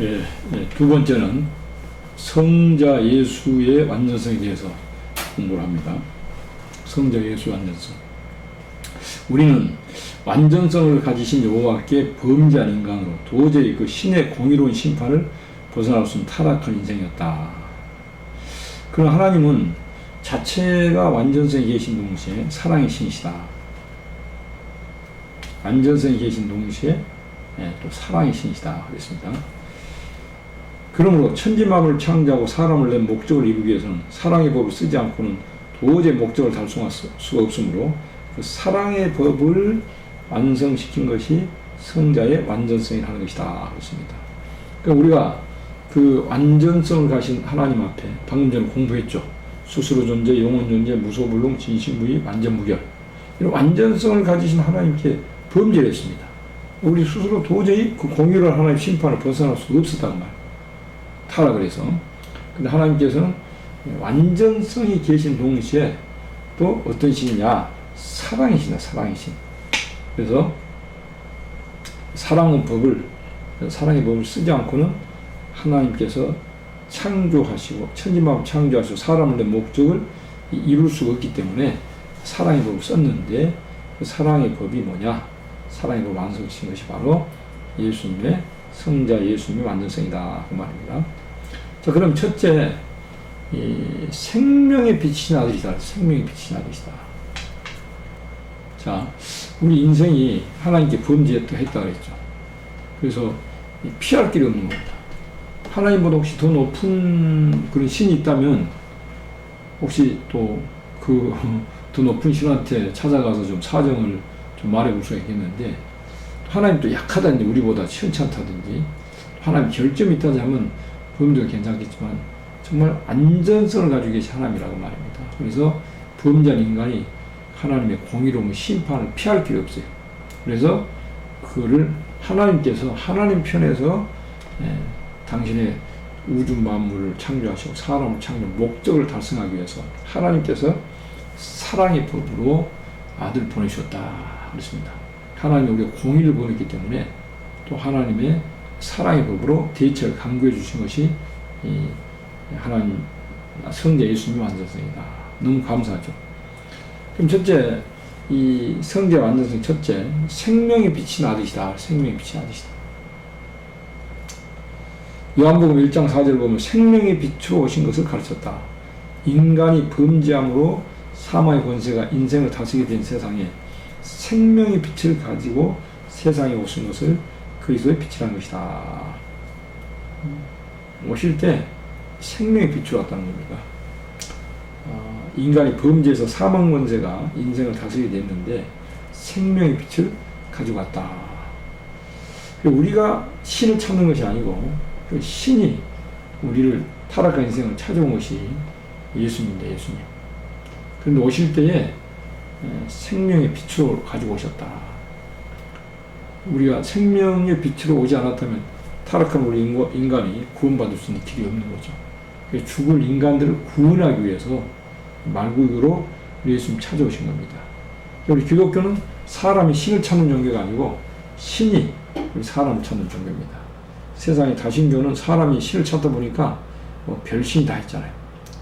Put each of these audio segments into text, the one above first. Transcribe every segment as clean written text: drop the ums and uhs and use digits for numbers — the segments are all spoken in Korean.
예, 두 번째는 성자 예수의 완전성에 대해서 공부를 합니다. 성자 예수의 완전성. 우리는 완전성을 가지신 여호와께 범죄한 인간으로 도저히 그 신의 공의로운 심판을 벗어날 수 없는 타락한 인생이었다. 그러나 하나님은 자체가 완전성에 계신 동시에 사랑의 신이시다. 완전성에 계신 동시에 또 사랑의 신이시다 그랬습니다. 그러므로 천지만물을 창조하고 사람을 낸 목적을 이루기 위해서는 사랑의 법을 쓰지 않고는 도저히 목적을 달성할 수가 없으므로 그 사랑의 법을 완성시킨 것이 성자의 완전성이라는 것이다 그렇습니다. 그러니까 우리가 그 완전성을 가신 하나님 앞에 방금 전에 공부했죠. 스스로 존재, 영원 존재, 무소불능, 진실무의, 완전무결. 이런 완전성을 가지신 하나님께 범죄를 했습니다. 우리 스스로 도저히 그 공의로운 하나님의 심판을 벗어날 수가 없었단 말이에요. 타락을 해서. 근데 하나님께서는 완전성이 계신 동시에 또 어떤 신이냐? 사랑의 신이다, 사랑의 신. 그래서 사랑의 법을 쓰지 않고는 하나님께서 창조하시고 천지만물 창조하시고 사람을 낸 목적을 이룰 수가 없기 때문에 사랑의 법을 썼는데 그 사랑의 법이 뭐냐? 사랑의 법을 완성시킨 것이 바로 예수님의 성자 예수님의 완전성이다 그 말입니다. 자, 그럼 첫째, 이 생명의 빛이신 아들이다. 생명의 빛이신 아들이다. 자, 우리 인생이 하나님께 범죄했다 그랬죠. 그래서 피할 길이 없는 겁니다. 하나님보다 혹시 더 높은 그런 신이 있다면 혹시 또 그 더 높은 신한테 찾아가서 좀 사정을 좀 말해볼 수가 있겠는데 하나님도 약하다든지 우리보다 시원찮다든지 하나님 결점이 있다지 하면 범죄가 괜찮겠지만 정말 안전성을 가지고 계신 하나님이라고 말입니다. 그래서 범죄한 인간이 하나님의 공의로운 심판을 피할 길이 없어요. 그래서 그거를 하나님께서 하나님 편에서 당신의 우주 만물을 창조하시고 사람을 창조 목적을 달성하기 위해서 하나님께서 사랑의 법으로 아들 보내셨다 그렇습니다. 하나님이 우리가 공의를 보냈기 때문에 또 하나님의 사랑의 법으로 대체를 강구해 주신 것이 이 하나님 성자 예수님의 완전성이다. 너무 감사하죠. 그럼 첫째, 이 성자 완전성 첫째, 생명의 빛인 아들이다. 생명의 빛인 아들이다. 요한복음 1장 4절을 보면 생명의 빛으로 오신 것을 가르쳤다. 인간이 범죄함으로 사망의 권세가 인생을 다스리게 된 세상에 생명의 빛을 가지고 세상에 오신 것을 그리스도의 빛이라는 것이다. 오실 때 생명의 빛으로 왔다는 겁니다. 인간이 범죄해서 사망 권세가 인생을 다스리게 됐는데 생명의 빛을 가지고 왔다. 우리가 신을 찾는 것이 아니고 그 신이 우리를 타락한 인생을 찾아온 것이 예수님입니다. 예수님. 그런데 오실 때에 생명의 빛으로 가지고 오셨다. 우리가 생명의 빛으로 오지 않았다면 타락한 우리 인간이 구원받을 수 있는 길이 없는 거죠. 죽을 인간들을 구원하기 위해서 말구유로 예수님 찾아오신 겁니다. 우리 기독교는 사람이 신을 찾는 종교가 아니고 신이 우리 사람을 찾는 종교입니다. 세상의 다신교는 사람이 신을 찾다 보니까 별신이 다 했잖아요.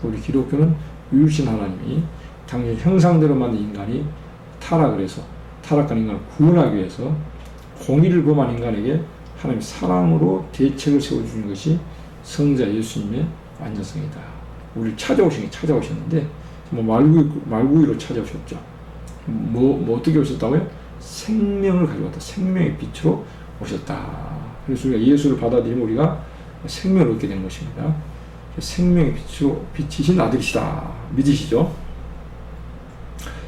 우리 기독교는 유일신 하나님이 당신 형상대로 만든 인간이 타락을 해서 타락한 인간을 구원하기 위해서 공의를 범한 인간에게 하나님의 사랑으로 대책을 세워주는 것이 성자 예수님의 완전성이다. 우리를 찾아오셨는데 말구이로 찾아오셨죠. 뭐 어떻게 오셨다고요? 생명을 가져왔다. 생명의 빛으로 오셨다. 그래서 우리가 예수를 받아들이면 우리가 생명을 얻게 되는 것입니다. 생명의 빛으로 빛이신 아들이시다. 믿으시죠?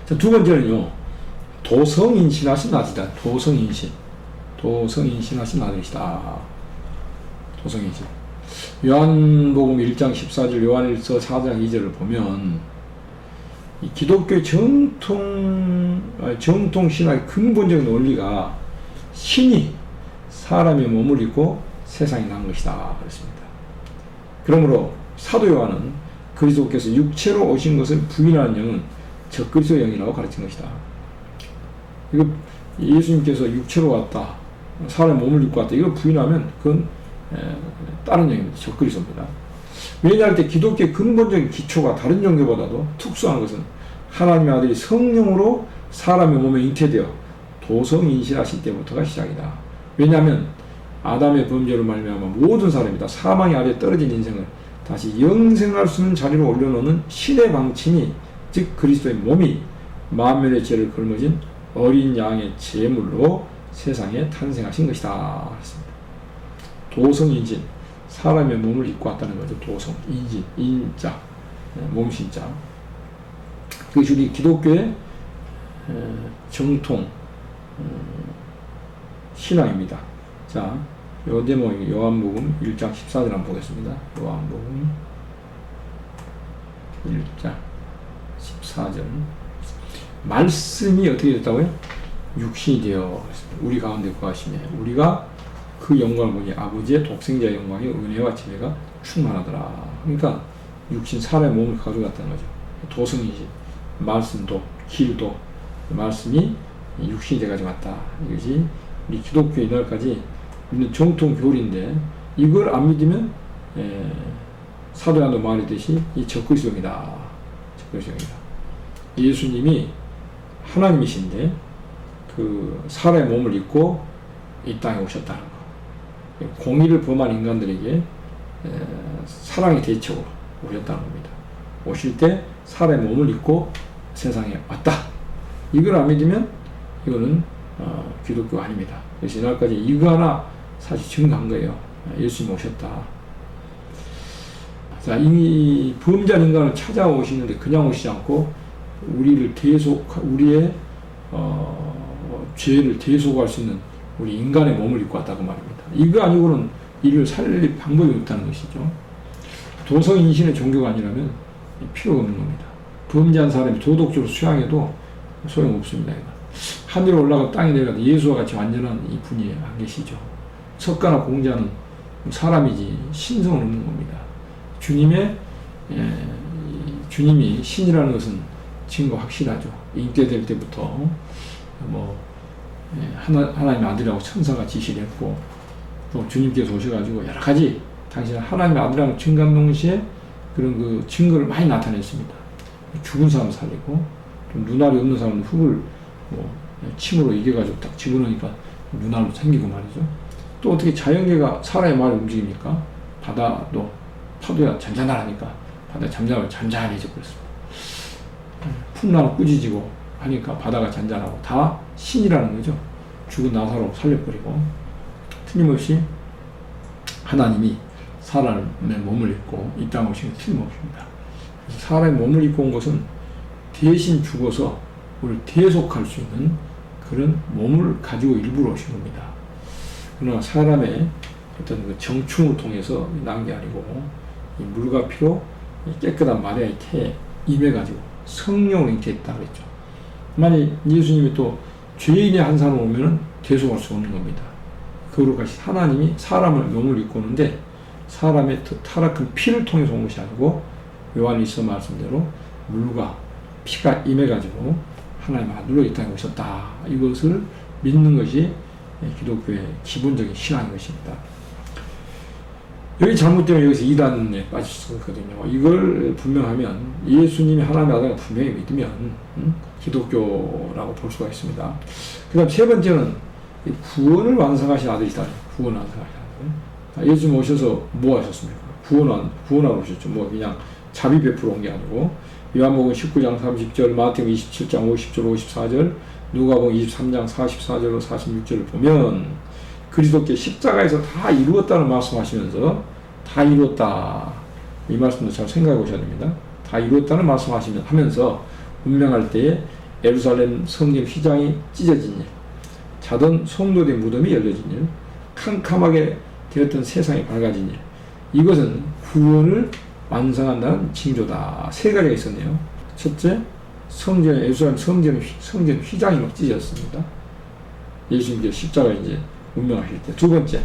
자, 두 번째는요. 도성인신하신 아들이다. 도성인신하신 아들이시다. 도성인신. 요한복음 1장 14절, 요한일서 4장 2절을 보면 이 기독교의 정통 신학의 근본적인 원리가 신이 사람의 몸을 입고 세상에 난 것이다 그랬습니다. 그러므로 사도 요한은 그리스도께서 육체로 오신 것을 부인하는 영은 적그리스도 영이라고 가르친 것이다. 이거 예수님께서 육체로 왔다, 사람의 몸을 입고 왔다, 이걸 부인하면 그건 다른 영입니다. 적그리스도입니다. 왜냐할 때 기독교의 근본적인 기초가 다른 종교보다도 특수한 것은 하나님의 아들이 성령으로 사람의 몸에 잉태되어 도성인실하실 때부터가 시작이다. 왜냐하면 아담의 범죄로 말미암아 모든 사람이 다 사망의 아래에 떨어진 인생을 다시 영생할 수 있는 자리로 올려놓는 신의 방침이, 즉 그리스도의 몸이 만면의 죄를 걸머진 어린 양의 제물로 세상에 탄생하신 것이다. 도성인신, 사람의 몸을 입고 왔다는 거죠. 도성인신, 인자, 몸신자. 그것이 우리 기독교의 정통 신앙입니다. 자, 요 대목이 요한복음 1장 14절 한번 보겠습니다. 요한복음 1장 14절. 말씀이 어떻게 됐다고요? 육신이 되어 우리 가운데 거하시며 우리가 그 영광을 보니 아버지의 독생자의 영광이 은혜와 지혜가 충만하더라. 그러니까 육신 사람의 몸을 가져갔다는 거죠. 도성이지. 말씀도 길도 말씀이 육신이 돼가지고 왔다. 이것이 우리 기독교 이날까지 있는 정통 교리인데 이걸 안 믿으면 사도 요한도 말했듯이 이 적그리스도입니다. 적그리스도입니다. 예수님이 하나님이신데 그 사람의 몸을 입고 이 땅에 오셨다는 거. 공의를 범한 인간들에게 사랑의 대책으로 오셨다는 겁니다. 오실 때 사람의 몸을 입고 세상에 왔다. 이걸 안 믿으면 이거는 기독교가 아닙니다. 그래서 이날까지 이거 하나 사실 증거한 거예요. 예수님 오셨다. 자, 이 범죄한 인간을 찾아오시는데 그냥 오시지 않고 우리의 죄를 대속할 수 있는 우리 인간의 몸을 입고 왔다고 말입니다. 이거 아니고는 이를 살릴 방법이 없다는 것이죠. 도성인신의 종교가 아니라면 필요가 없는 겁니다. 범죄한 사람이 도덕적으로 수양해도 소용없습니다. 하늘에 올라가 땅에 내려가도 예수와 같이 완전한 이 분이 안 계시죠. 석가나 공자는 사람이지 신성은 없는 겁니다. 주님이 신이라는 것은 증거 확실하죠. 잉태될 때부터 하나님의 아들이라고 천사가 지시를 했고 또 주님께서 오셔가지고 여러 가지 당신은 하나님의 아들이라고 증거한 동시에 그런 그 증거를 많이 나타냈습니다. 죽은 사람 살리고 또 눈알이 없는 사람은 흙을 침으로 이겨가지고 딱 집어넣으니까 눈알도 생기고 말이죠. 또 어떻게 자연계가 사람의 말을 움직입니까? 바다도 파도야 잔잔하니까 바다 잔잔해져 버렸습니다. 풍랑은 꾸짖고 하니까 바다가 잔잔하고 다 신이라는 거죠. 죽은 나사로 살려버리고 틀림없이 하나님이 사람의 몸을 입고 이 땅에 오신 게 틀림없습니다. 사람의 몸을 입고 온 것은 대신 죽어서 우리를 대속할 수 있는 그런 몸을 가지고 일부러 오신 겁니다. 그러나 사람의 어떤 그 정충을 통해서 난 게 아니고 이 물과 피로 깨끗한 마리아의 태에 임해가지고 성령으로 잉태했다 그랬죠. 만약 예수님이 또 죄인의 한 사람 오면은 대속할 수 없는 겁니다. 거룩하신 하나님이 사람을 몸을 입고 오는데 사람의 타락한 피를 통해서 온 것이 아니고 요한이 있어 말씀대로 물과 피가 임해가지고 하나님 아들로 이 땅에 오셨다. 이것을 믿는 것이 기독교의 기본적인 신앙인 것입니다. 여기 잘못되면 여기서 이단에 빠질 수 있거든요. 이걸 분명하면 예수님이 하나님의 아들을 분명히 믿으면 기독교라고 볼 수가 있습니다. 그 다음 세 번째는 구원을 완성하신 아들이다. 구원을 완성하신 아들. 예수님 오셔서 뭐 하셨습니까? 구원하러 오셨죠. 뭐 그냥 자비 베풀어 온 게 아니고 요한복음 19장 30절, 마태복음 27장 50절 54절, 누가복음 23장 44절로 46절을 보면 그리스도께 십자가에서 다 이루었다는 말씀하시면서 다 이루었다. 이 말씀도 잘 생각해 보셔야 됩니다. 다 이루었다는 말씀하시면서 운명할 때에 예루살렘 성전 휘장이 찢어진 일, 자던 성도된 무덤이 열려진 일, 캄캄하게 되었던 세상이 밝아진 일, 이것은 구원을 완성한다는 징조다. 세 가지가 있었네요. 첫째, 예루살렘 성전 휘장이 막 찢어졌습니다. 예수님께서 십자가 이제 운명하실 때. 두 번째,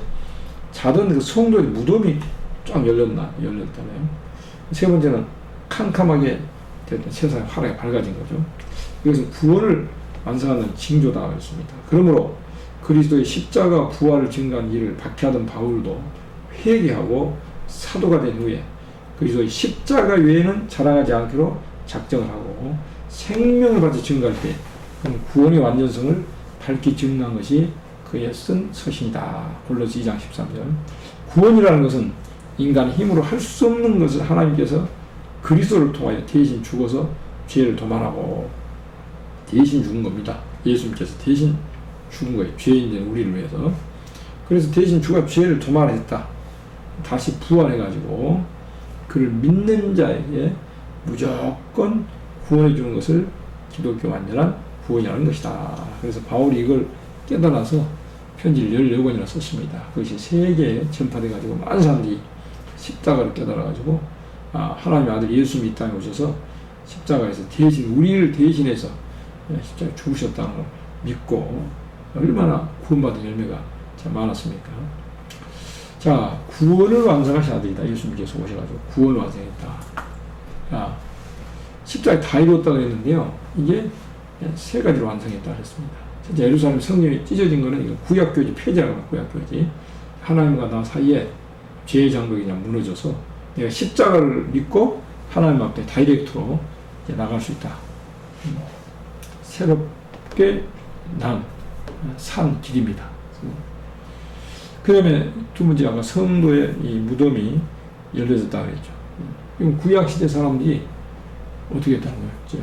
자던 그 성도의 무덤이 쫙 열렸다네요. 세 번째는 캄캄하게 됐던 세상의 화려하게 밝아진 거죠. 이것은 구원을 완성하는 징조다 그랬습니다. 그러므로 그리스도의 십자가 부활을 증거한 일을 박해하던 바울도 회개하고 사도가 된 후에 그리고 십자가 외에는 자랑하지 않기로 작정을 하고 생명을 받아 증거할 때 구원의 완전성을 밝히 증명한 것이 그의 쓴 서신이다. 골로새 2장 13절. 구원이라는 것은 인간의 힘으로 할 수 없는 것을 하나님께서 그리스도를 통하여 대신 죽어서 죄를 도말하고 대신 죽은 겁니다. 예수님께서 대신 죽은 거예요. 죄인된 우리를 위해서. 그래서 대신 죽어 죄를 도말했다. 다시 부활해가지고 그를 믿는 자에게 무조건 구원해 주는 것을 기독교 완전한 구원이라는 것이다. 그래서 바울이 이걸 깨달아서 편지를 14권이나 썼습니다. 그것이 세계에 전파돼가지고 많은 사람들이 십자가를 깨달아가지고 하나님의 아들 예수님이 이 땅에 오셔서 십자가에서 대신 우리를 대신해서 십자가에 죽으셨다는 걸 믿고 얼마나 구원받은 열매가 참 많았습니까? 자, 구원을 완성하신 아들이다. 예수님께서 오셔가지고 구원을 완성했다. 십자가에 다 이루었다 그랬는데요. 이게 세 가지로 완성했다 그랬습니다. 진짜 예루살렘 성전이 찢어진 거는 이거 구약교지 폐지라고 합니다. 구약교지. 하나님과 나 사이에 죄의 장벽이 그냥 무너져서 내가 십자가를 믿고 하나님 앞에 다이렉트로 이제 나갈 수 있다. 새롭게 산 길입니다. 그 다음에 두 번째 아까 성도의 이 무덤이 열려졌다 그랬죠. 이건 구약시대 사람들이 어떻게 했다는 거예요? 이제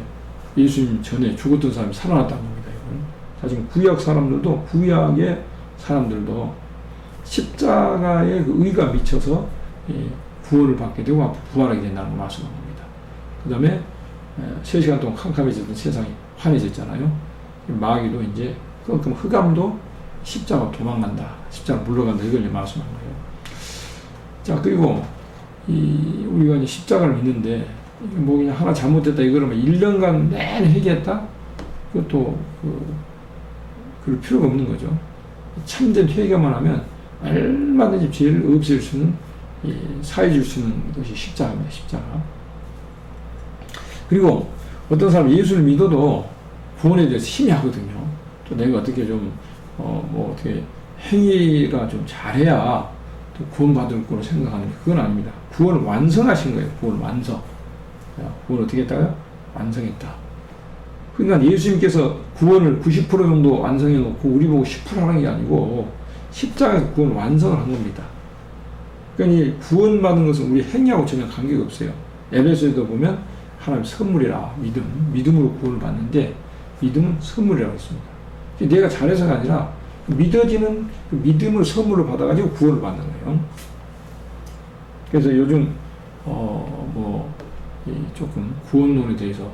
예수님 전에 죽었던 사람이 살아났다는 겁니다. 이건. 사실 구약 사람들도, 구약의 사람들도 십자가의 그 의가 미쳐서 구원을 받게 되고 앞으로 부활하게 된다는 걸 말씀한 겁니다. 그 다음에 3시간 동안 캄캄해졌던 세상이 환해졌잖아요. 마귀도 이제 그만큼 흑암도 십자가 도망간다. 십자가 물러간다. 이걸 말씀한 거예요. 자, 그리고 우리가 이제 십자가를 믿는데 뭐 그냥 하나 잘못됐다 이거라면 1년간 내내 회개했다? 그것도 그럴 필요가 없는 거죠. 참된 회개만 하면 얼마든지 죄를 없앨 수 있는, 사해 줄 수 있는 것이 십자가입니다. 십자가. 그리고 어떤 사람 예수를 믿어도 구원에 대해서 힘이 하거든요. 또 내가 어떻게 좀 어떻게 행위가 좀 잘해야 또 구원받을 거로 생각하는 게 그건 아닙니다. 구원을 완성하신 거예요. 구원을 완성. 구원을 어떻게 했다고요? 완성했다. 그러니까 예수님께서 구원을 90% 정도 완성해 놓고 우리 보고 10% 하는 게 아니고 십자가에서 구원을 완성을 한 겁니다. 그러니까 이 구원받은 것은 우리 행위하고 전혀 관계가 없어요. 에베소에도 보면 하나님 선물이라 믿음으로 구원을 받는데 믿음은 선물이라고 했습니다. 내가 잘해서가 아니라 믿어지는 그 믿음을 선물로 받아가지고 구원을 받는 거예요. 그래서 요즘 조금 구원론에 대해서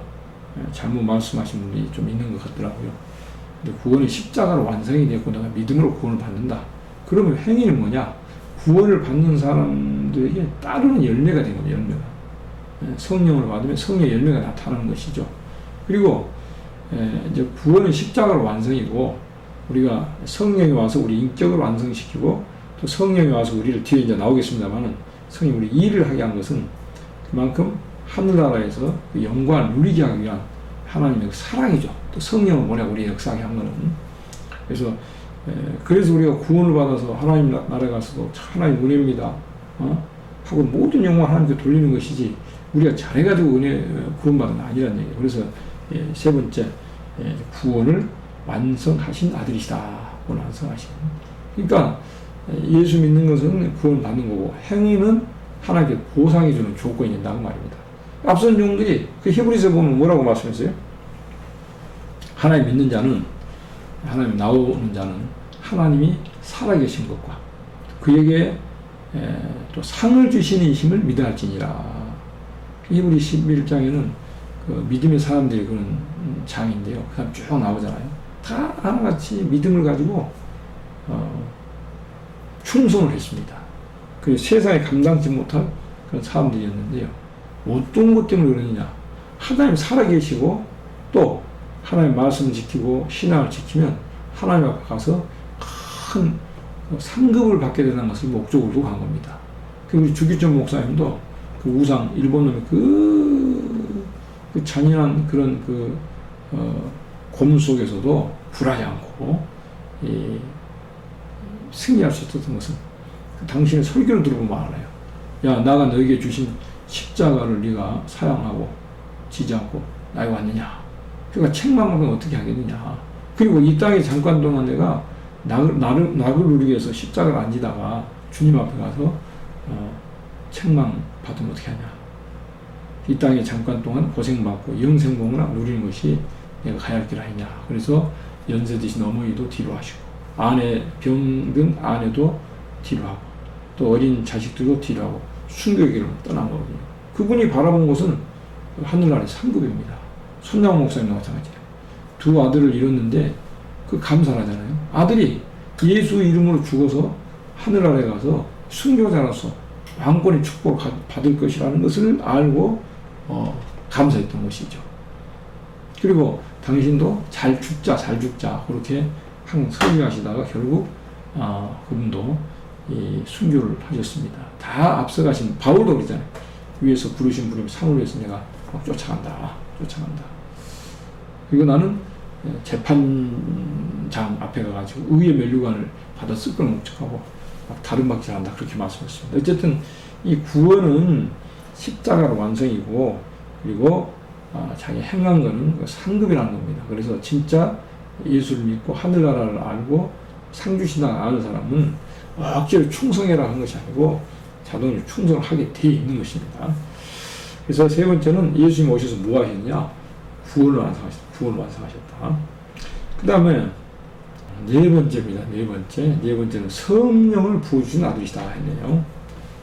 잘못 말씀하신 분이 좀 있는 것 같더라고요. 근데 구원이 십자가로 완성이 됐고 내가 믿음으로 구원을 받는다. 그러면 행위는 뭐냐? 구원을 받는 사람들에게 따르는 열매가 된 겁니다. 열매가. 성령을 받으면 성령의 열매가 나타나는 것이죠. 그리고 이제 구원은 십자가로 완성이고 우리가 성령이 와서 우리 인격을 완성시키고 또 성령이 와서 우리를 뒤에 이제 나오겠습니다만은 성령이 우리 일을 하게 한 것은 그만큼 하늘나라에서 그 영광을 누리게 하기 위한 하나님의 그 사랑이죠. 또 성령을 보내 우리 역사하게 한 거는. 그래서 우리가 구원을 받아서 하나님 나라에 가서도 하나님 은혜입니다. 하고 모든 영광 하나님께 돌리는 것이지 우리가 잘해가지고 은혜 구원받은 게 아니라는 얘기예요. 그래서 세 번째 구원을 완성하신 아들이시다. 구원 완성하신. 그러니까 예수 믿는 것은 구원 받는 거고 행위는 하나님께 보상해 주는 조건이 된다는 말입니다. 앞선 종들이 그 히브리서 보면 뭐라고 말씀했어요? 하나님 믿는 자는 하나님 나오는 자는 하나님이 살아계신 것과 그에게 또 상을 주시는 이심을 믿어야 할지니라. 히브리 11장에는 그 믿음의 사람들이 그런 장인데요. 그 사람 쭉 나오잖아요. 다 하나같이 믿음을 가지고 충성을 했습니다. 그 세상에 감당치 못할 그런 사람들이었는데요. 어떤 것 때문에 그러느냐? 하나님 살아계시고 또 하나님 말씀을 지키고 신앙을 지키면 하나님 앞에 가서 큰 상급을 받게 되는 것을 목적으로 두고 간 겁니다. 그 우리 주기철 목사님도 그 우상 일본 놈의 그 잔인한 그런 고문 속에서도 굴하지 않고 승리할 수 있었던 것은 당신의 설교를 들어보면 알아요. 야, 나가 너에게 주신 십자가를 네가 사랑하고 지지 않고 나에 왔느냐. 그러니까 책만 보면 어떻게 하겠느냐. 그리고 이 땅에 잠깐 동안 내가 낙을 누리기 위해서 십자가를 안 지다가 주님 앞에 가서 책망 받으면 어떻게 하냐. 이 땅에 잠깐 동안 고생받고 영생공을 누리는 것이 내가 가야 할 길 아니냐. 그래서 연세 드신 어머니도 뒤로 하시고, 아내 병든 아내도 뒤로 하고, 또 어린 자식들도 뒤로 하고 순교의 길을 떠난 거거든요. 그분이 바라본 곳은 하늘나라의 상급입니다. 손양호 목사님과 마찬가지예요. 두 아들을 잃었는데 그 감사하잖아요. 아들이 예수 이름으로 죽어서 하늘나라에 가서 순교자로서 왕권의 축복을 받을 것이라는 것을 알고 감사했던 것이죠. 그리고 당신도 잘 죽자 그렇게 항상 설교하시다가 결국 그분도 순교를 하셨습니다. 다 앞서가신 바울도 그러잖아요. 위에서 부르신 분이 산을 위해서 내가 막 쫓아간다. 그리고 나는 재판장 앞에 가가지고 의의 면류관을 받아 쓸 걸 목적하고 막 다른 박질한다. 그렇게 말씀했습니다. 어쨌든 이 구원은 십자가로 완성이고, 그리고 자기 행한 거는 상급이라는 겁니다. 그래서 진짜 예수를 믿고 하늘나라를 알고 상주신당을 아는 사람은 억지로 충성해라 한 것이 아니고 자동으로 충성을 하게 돼 있는 것입니다. 그래서 세 번째는 예수님이 오셔서 뭐 하셨냐? 구원을 완성하셨다. 그 다음에 네 번째입니다. 네 번째는 성령을 부어주신 아들이시다 했네요.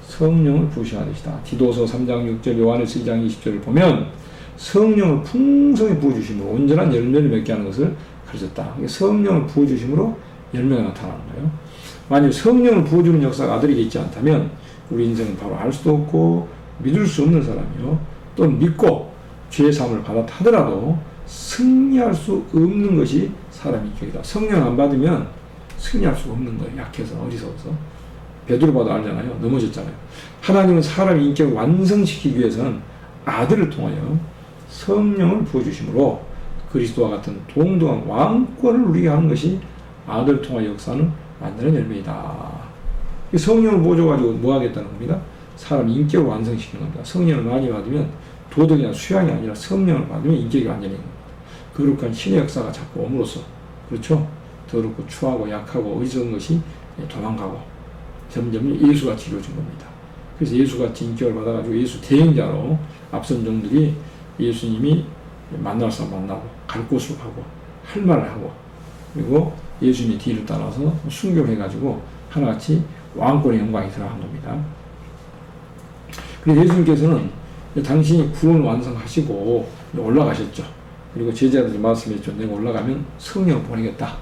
성령을 부으신 아들이시다. 디도서 3장 6절, 요한에서 2장 20절을 보면 성령을 풍성히 부어주심으로 온전한 열매를 맺게 하는 것을 가르쳤다. 성령을 부어주심으로 열매가 나타나는 거예요. 만약 성령을 부어주는 역사가 아들에게 있지 않다면 우리 인생은 바로 알 수도 없고 믿을 수 없는 사람이요. 또 믿고 죄의 사함을 받았다 하더라도 승리할 수 없는 것이 사람의 인격이다. 성령 안 받으면 승리할 수 없는 거예요. 약해서, 어리석어서. 베드로 봐도 알잖아요. 넘어졌잖아요. 하나님은 사람의 인격을 완성시키기 위해서는 아들을 통하여 성령을 부어주심으로 그리스도와 같은 동등한 왕권을 누리게 하는 것이 아들을 통하여 역사는 만드는 열매이다. 성령을 부어줘가지고 뭐 하겠다는 겁니다? 사람 인격을 완성시키는 겁니다. 성령을 많이 받으면 도덕이나 수양이 아니라 성령을 받으면 인격이 완전히 겁니다. 거룩한 신의 역사가 자꾸 옴으로써, 그렇죠? 더럽고 추하고 약하고 어리석은 것이 도망가고 점점 예수같이 이루어진 겁니다. 그래서 예수같이 인격을 받아가지고 예수 대행자로 앞선 종들이 예수님이 만날 사람 만나고 갈 곳으로 가고 할 말을 하고 그리고 예수님의 뒤를 따라서 순교를 해가지고 하나같이 왕권의 영광이 들어간 겁니다. 그래서 예수님께서는 당신이 구원을 완성하시고 올라가셨죠. 그리고 제자들이 말씀했죠. 내가 올라가면 성령을 보내겠다.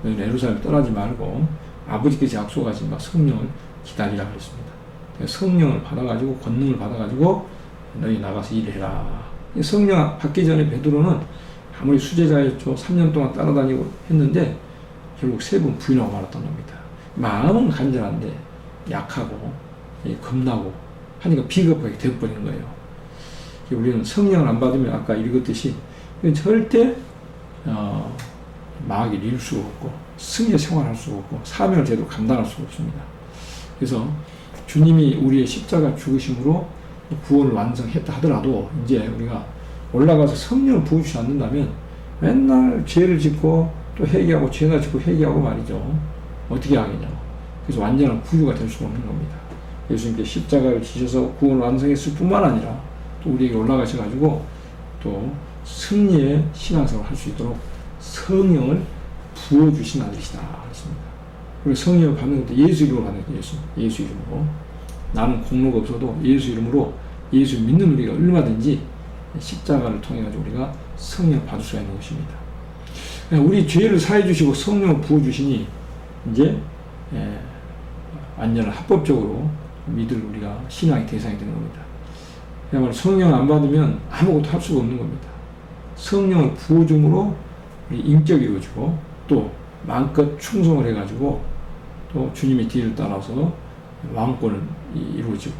너희는 예루살렘 떠나지 말고 아버지께서 약속하신 성령을 기다리라 그랬습니다. 성령을 받아가지고 권능을 받아가지고 너희 나가서 일해라. 성령 받기 전에 베드로는 아무리 수제자였죠. 3년 동안 따라다니고 했는데 결국 3번 부인하고 말았던 겁니다. 마음은 간절한데 약하고 겁나고 하니까 비겁하게 되어버리는 거예요. 우리는 성령을 안 받으면 아까 읽었듯이 절대 마귀를 이룰 수가 없고 승리의 생활할 수가 없고 사명을 제대로 감당할 수가 없습니다. 그래서 주님이 우리의 십자가 죽으심으로 구원을 완성했다 하더라도 이제 우리가 올라가서 성령을 부어주지 않는다면 맨날 죄를 짓고 또 회개하고 죄나 짓고 회개하고 말이죠. 어떻게 하겠냐고. 그래서 완전한 구주가 될 수가 없는 겁니다. 예수님께 십자가를 지셔서 구원을 완성했을 뿐만 아니라 또 우리에게 올라가셔가지고 또 승리의 신앙생활을 할 수 있도록 성령을 부어주신 아들이시다 했습니다. 그리고 성령을 받는 것도 예수 이름으로 받는 거예요. 예수 이름으로. 나는 공로가 없어도 예수 이름으로 예수 믿는 우리가 얼마든지 십자가를 통해 가지고 우리가 성령을 받을 수가 있는 것입니다. 우리 죄를 사해 주시고 성령을 부어 주시니 이제 완전한 합법적으로 믿을 우리가 신앙의 대상이 되는 겁니다. 그야말로 성령을 안 받으면 아무것도 할 수가 없는 겁니다. 성령을 부어줌으로 우리 인격이 이루어지고 또 마음껏 충성을 해가지고 또 주님의 뒤를 따라서 왕권을 이루어지고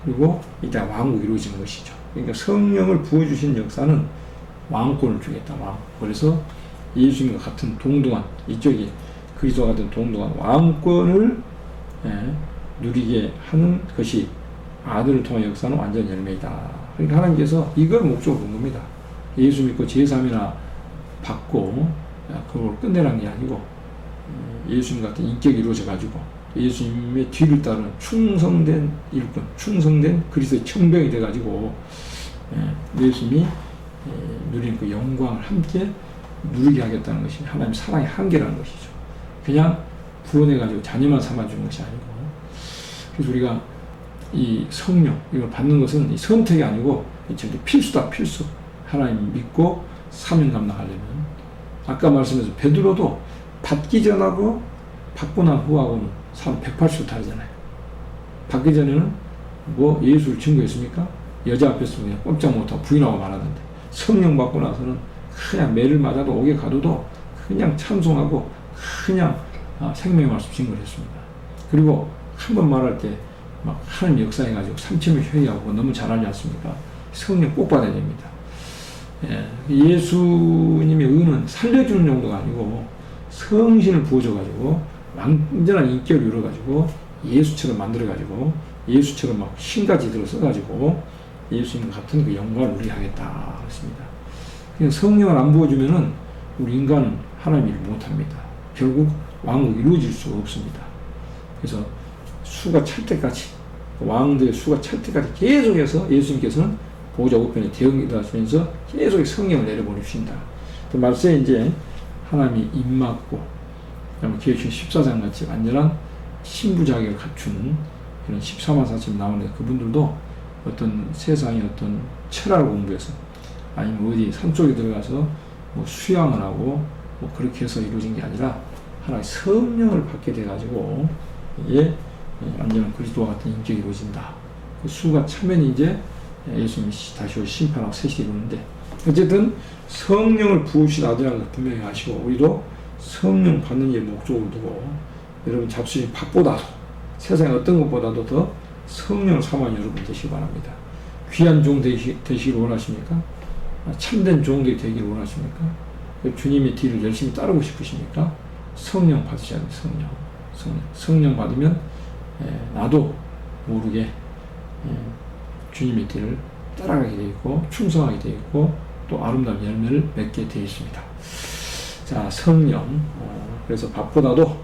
그리고 이제 왕국이 이루어지는 것이죠. 그러니까 성령을 부어주신 역사는 왕권을 주겠다. 그래서 예수님과 같은 동등한 이쪽이 그리스도와 같은 동등한 왕권을 누리게 하는 것이 아들을 통한 역사는 완전 열매이다. 그러니까 하나님께서 이걸 목적으로 본 겁니다. 예수 믿고 제삼이나 받고 그걸 끝내라는 게 아니고 예수님 같은 인격이 이루어져 가지고 예수님의 뒤를 따르는 충성된 일꾼, 충성된 그리스도의 청병이 돼 가지고 예수님이 누리는 그 영광을 함께 누리게 하겠다는 것이 하나님의 사랑의 한계라는 것이죠. 그냥 구원해 가지고 자녀만 삼아주는 것이 아니고, 그래서 우리가 이 성령 이걸 받는 것은 이 선택이 아니고 진짜 필수다, 필수. 하나님 믿고 사명 감당하려면, 아까 말씀해서 베드로도 받기 전하고 받고 난 후하고는 사람 180도 다르잖아요. 받기 전에는 뭐 예수를 증거했습니까? 여자 앞에서 그냥 꼼짝 못하고 부인하고 말하던데, 성령 받고 나서는 그냥 매를 맞아도 옥에 가둬도 그냥 찬송하고 그냥 생명의 말씀 증거를 했습니다. 그리고 한 번 말할 때 막 하나님 역사해가지고 삼침을 회의하고 너무 잘하지 않습니까? 성령 꼭 받아야 됩니다. 예수님의 은은 살려주는 정도가 아니고 성신을 부어줘가지고 완전한 인격을 이루어가지고 예수처럼 만들어가지고 예수처럼 막 신까지 들어 써가지고 예수님 같은 그 영광을 누리게 하겠다 그랬습니다. 그냥 성령을 안 부어주면은 우리 인간은 하나님 일을 못합니다. 결국 왕국이 이루어질 수가 없습니다. 그래서 수가 찰 때까지, 왕들의 수가 찰 때까지 계속해서 예수님께서는 보호자 우편에 대응이다 하시면서 계속 성령을 내려보내주신다. 그 말세에 이제 하나님이 입맞고, 계시록 14장 같이 완전한 신부 자격을 갖춘 이런 14만 4천 나오는 그분들도 어떤 세상의 어떤 철학을 공부해서 아니면 어디 산속에 들어가서 뭐 수양을 하고 뭐 그렇게 해서 이루어진 게 아니라 하나의 성령을 받게 돼가지고 이게 완전한 그리스도와 같은 인격이 이루어진다. 그 수가 차면 이제 예수님이 다시 올 심판하고 셋이 이루는데, 어쨌든 성령을 부으신 아들이라는 걸 분명히 아시고, 우리도 성령 받는 일 목적을 두고 여러분 잡수신 밥보다도 세상의 어떤 것보다도 더 성령을 사모하는 여러분 되시기 바랍니다. 귀한 종 되시기를 원하십니까? 참된 종들이 되기를 원하십니까? 주님의 뒤를 열심히 따르고 싶으십니까? 성령 받으셔야 됩니다. 성령 받으면 나도 모르게 주님의 뒤를 따라가게 되어 있고 충성하게 되어 있고 또 아름다운 열매를 맺게 되어 있습니다. 자, 성령, 그래서 밥보다도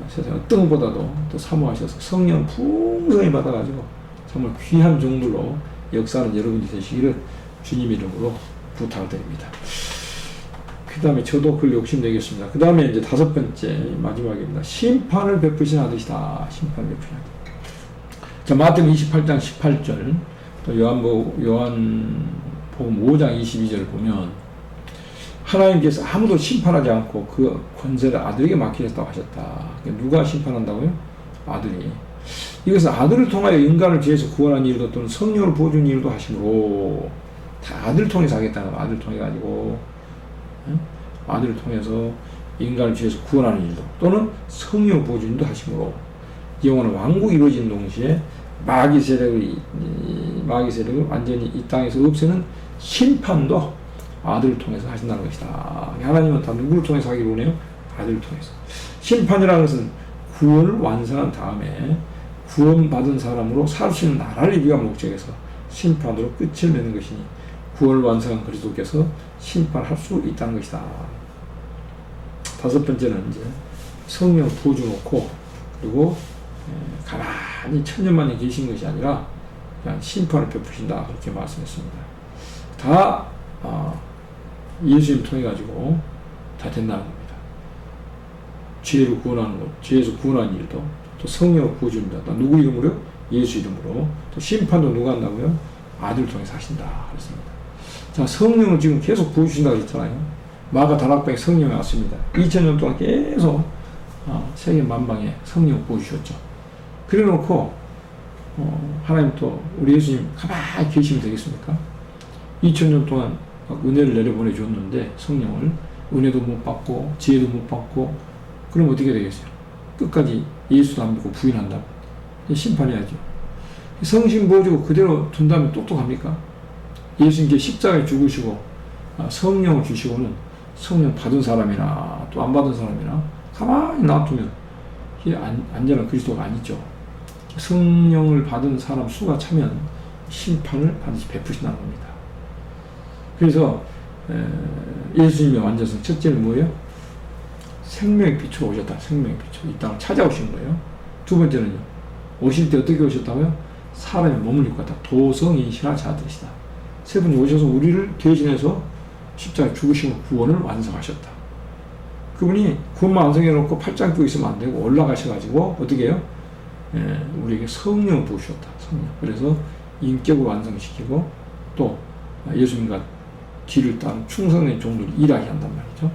세상 어떤 것보다도 또 사모하셔서 성령 풍성히 받아가지고 정말 귀한 종들로 역사하는 여러분이 되시기를 주님 이름으로 부탁을 드립니다. 그 다음에 저도 그 욕심내겠습니다. 그 다음에 이제 다섯 번째 마지막입니다. 심판을 베푸신 아들이다. 심판을 베푸신 아들. 자, 마태복음 28장 18절, 또 요한복음 5장 22절을 보면 하나님께서 아무도 심판하지 않고 그 권세를 아들에게 맡기셨다고 하셨다. 누가 심판한다고요? 아들이. 이것은 아들을 통하여 인간을 죄에서 구원한 일도 또는 성령을 부어준 일도 하심으로, 다 아들을 통해서 하겠다는 거. 아들을 통해 가지고 아들을 통해서 인간을 죄에서 구원하는 일도 또는 성령을 부어준 일도 하심으로, 영원한 왕국이 이루어지는 동시에 마귀 세력을 완전히 이 땅에서 없애는 심판도 아들을 통해서 하신다는 것이다. 하나님은 다 누구를 통해서 하기로 원해요? 아들을 통해서. 심판이라는 것은 구원을 완성한 다음에 구원받은 사람으로 살 수 있는 나라를 위한 목적에서 심판으로 끝을 맺는 것이니, 구원을 완성한 그리스도께서 심판할 수 있다는 것이다. 다섯 번째는 이제 성령 부어주놓고 그리고 가만히 천년만에 계신 것이 아니라 그냥 심판을 베푸신다, 그렇게 말씀했습니다. 다 예수님 통해 가지고 다 된다는 겁니다. 죄를 구원하는 것, 죄에서 구원하는 일도 또 성령을 부어줍니다. 또 누구 이름으로? 예수 이름으로. 또 심판도 누가 한다고요? 아들을 통해서 하신다 그랬습니다. 자, 성령을 지금 계속 부어주신다고 했잖아요. 마가 다락방에 성령이 왔습니다. 2000년 동안 계속 세계 만방에 성령 부어주셨죠. 그래 놓고 하나님 또 우리 예수님 가만히 계시면 되겠습니까? 2000년 동안 은혜를 내려보내 줬는데 성령을, 은혜도 못 받고 지혜도 못 받고, 그럼 어떻게 되겠어요? 끝까지 예수도 안 믿고 부인한다고 심판해야죠. 성신 부어주고 그대로 둔다면 똑똑합니까? 예수님께 십자가에 죽으시고 성령을 주시고는 성령 받은 사람이나 또 안 받은 사람이나 가만히 놔두면 이게 안전한 그리스도가 아니죠. 성령을 받은 사람 수가 차면 심판을 반드시 베푸신다는 겁니다. 그래서 예수님의 완전성 첫째는 뭐예요? 생명의 빛으로 오셨다. 생명의 빛으로 이 땅을 찾아오신 거예요. 두 번째는요, 오실 때 어떻게 오셨다고요? 사람의 몸을 입고 왔다. 도성인실한 자들이시다. 세 번째 오셔서 우리를 대신해서 십자가에 죽으시고 구원을 완성하셨다. 그분이 구원만 완성해놓고 팔짱 끼고 있으면 안 되고 올라가셔가지고 어떻게 해요? 우리에게 성령을 부으셨다. 성령. 그래서 인격을 완성시키고 또 예수님과 뒤를 따른 충성된 종들을 일하게 한단 말이죠.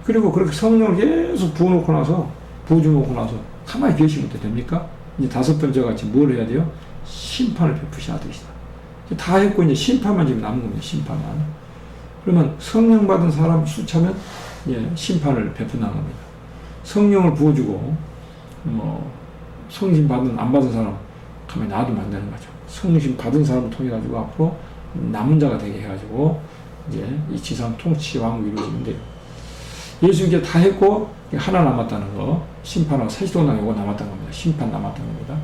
그리고 그렇게 성령을 계속 부어놓고 나서 부어주고 나서 가만히 계시면 됩니까? 이제 다섯 번째 같이 뭘 해야 돼요? 심판을 베푸셔야 되시다. 다 했고 이제 심판만 지금 남은 겁니다. 심판만. 그러면 성령 받은 사람 수차면 심판을 베푼다는 겁니다. 성령을 부어주고 성신 받은 안 받은 사람 가만히 놔두면 안 되는 거죠. 성신 받은 사람을 통해 가지고 앞으로 남은 자가 되게 해가지고 이제 이 지상 통치 왕국이 이루어지는데요. 예수님께 다 했고 하나 남았다는 거, 심판하고 사시도나 요거 남았다는 겁니다. 심판 남았다는 겁니다.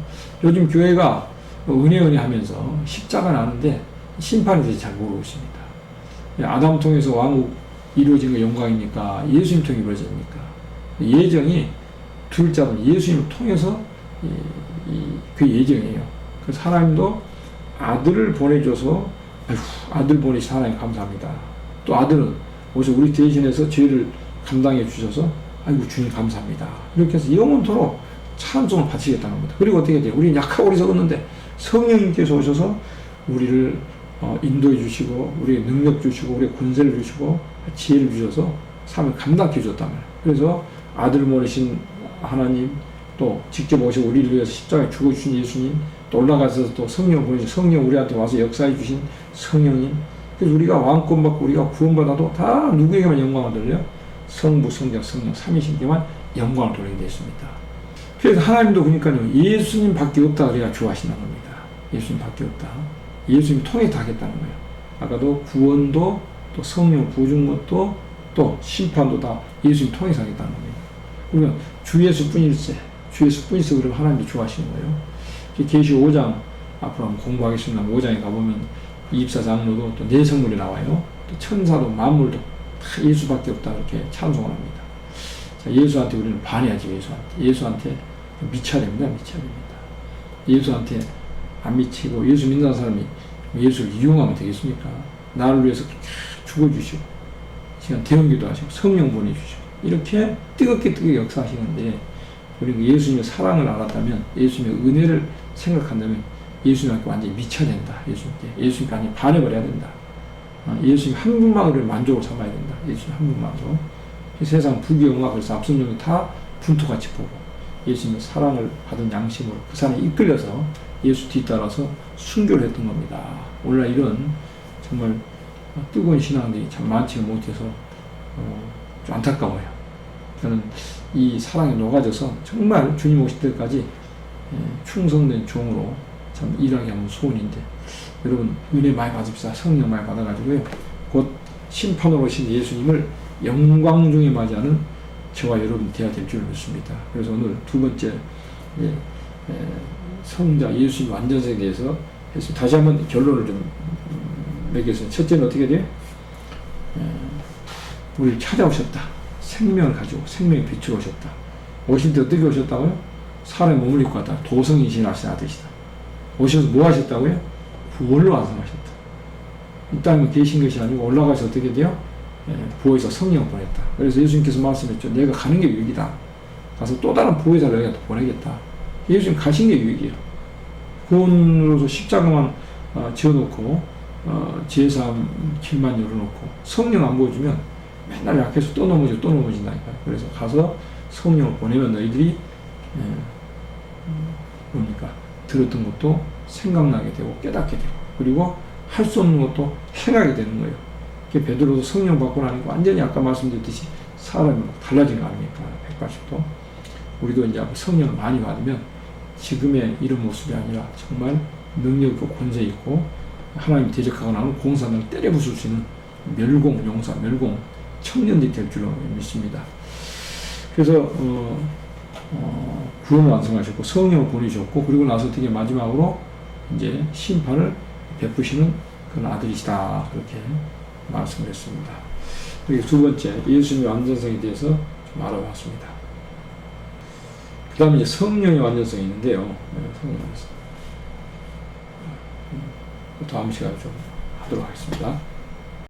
요즘 교회가 은혜 하면서 십자가 나는데 심판에 대해서 잘 모르고 있습니다. 아담 통해서 왕국 이루어진 거 영광이니까 예수님 통해 이루어집니까? 예정이 둘째는 예수님을 통해서 그 예정이에요. 그래서 하나님도 아들을 보내줘서 아들 보내신 하나님 감사합니다. 또 아들은 오셔서 우리 대신해서 죄를 감당해 주셔서 아이고 주님 감사합니다. 이렇게 해서 영원토록 찬송을 바치겠다는 겁니다. 그리고 어떻게 돼요? 우리는 약하고 어리석었는데 성령님께서 오셔서 우리를 인도해 주시고 우리의 능력 주시고 우리의 권세를 주시고 지혜를 주셔서 삶을 감당해 주셨단 말이에요. 그래서 아들을 보내신 하나님 또 직접 오셔서 우리를 위해서 십자가에 죽어주신 예수님 또 올라가셔서 또 성령 보내신 성령 우리한테 와서 역사해 주신 성령님 그래서 우리가 왕권 받고 우리가 구원받아도 다 누구에게만 영광을 돌려요? 성부, 성자, 성령, 삼위신께만 영광을 돌리게 되었습니다. 그래서 하나님도 그러니까요 예수님 밖에 없다 그래야 좋아하시는 겁니다. 예수님 밖에 없다. 예수님 통해 다 하겠다는 거예요. 아까도 구원도 또 성령 부어준 것도 또 심판도 다 예수님 통해서 하겠다는 겁니다. 그러면 주 예수뿐일세 주 예수뿐일세 그러면 하나님도 좋아하시는 거예요. 계시 5장 앞으로 한번 공부하겠습니다. 5장에 가보면 24장로도 또 내성물이 나와요. 또 천사도 만물도 다 예수밖에 없다 이렇게 찬송을 합니다. 자, 예수한테 우리는 반해야지. 예수한테 미쳐야 됩니다. 미쳐야 됩니다. 예수한테 안 미치고 예수 믿는 사람이 예수를 이용하면 되겠습니까? 나를 위해서 죽어주시고 시간 대형기도 하시고 성령 보내주시고 이렇게 뜨겁게 역사하시는데 우리가 예수님의 사랑을 알았다면 예수님의 은혜를 생각한다면 예수님께 완전히 미쳐야 된다. 예수님께 완전히 반해버려야 된다. 예수님 한 분만으로 만족을 삼아야 된다. 예수님 한 분만으로. 세상 부귀영화 그래서 앞선 종이 다 분토같이 보고 예수님의 사랑을 받은 양심으로 그 사람에 이끌려서 예수 뒤따라서 순교를 했던 겁니다. 오늘날 이런 정말 뜨거운 신앙들이 참 많지 못해서 좀 안타까워요. 저는 이 사랑에 녹아져서 정말 주님 오실 때까지 충성된 종으로 참 일하게 하는 소원인데 여러분 은혜 많이 받읍시다. 성령 많이 받아가지고요. 곧 심판으로 오신 예수님을 영광 중에 맞이하는 저와 여러분 되어야 될 줄 믿습니다. 그래서 오늘 두 번째 성자 예수님 완전성에 대해서 해서 다시 한번 결론을 좀 매겼습니다. 첫째는 어떻게 돼요? 우리를 찾아오셨다. 생명을 가지고 생명의 빛으로 오셨다. 오실 때 어떻게 오셨다고요? 사람의 몸을 입고 왔다. 도성이신 하신 아들이시다. 오셔서 뭐 하셨다고요? 구원을 완성하셨다. 이 땅에 계신 것이 아니고 올라가서 어떻게 돼요? 보혜사 성령 보냈다. 그래서 예수님께서 말씀했죠. 내가 가는 게 유익이다. 가서 또 다른 보혜사를 여기다 보내겠다. 예수님 가신 게 유익이에요. 구원으로서 십자가만 지어놓고 제사함 길만 열어놓고 성령 안 보여주면 맨날 약해서 또 넘어진다니까요. 그래서 가서 성령을 보내면 너희들이 뭡니까? 들었던 것도 생각나게 되고 깨닫게 되고 그리고 할 수 없는 것도 행하게 되는 거예요. 베드로도 성령 받고 나니까 완전히 아까 말씀드렸듯이 사람이 달라진 거 아닙니까? 180도. 우리도 이제 성령을 많이 받으면 지금의 이런 모습이 아니라 정말 능력 있고 권세 있고 하나님 대적하고 나면 공산을 때려 부술 수 있는 멸공 청년들이 될 줄로 믿습니다. 그래서 구원을 완성하셨고 성령을 보내셨고 그리고 나서 어떻게 마지막으로 이제 심판을 베푸시는 그런 아들이시다 그렇게 말씀을 했습니다. 그리고 두 번째 예수님의 완전성에 대해서 좀 알아봤습니다. 그 다음에 이제 성령의 완전성이 있는데요. 성령의 완전성. 다음 시간에 좀 하도록 하겠습니다.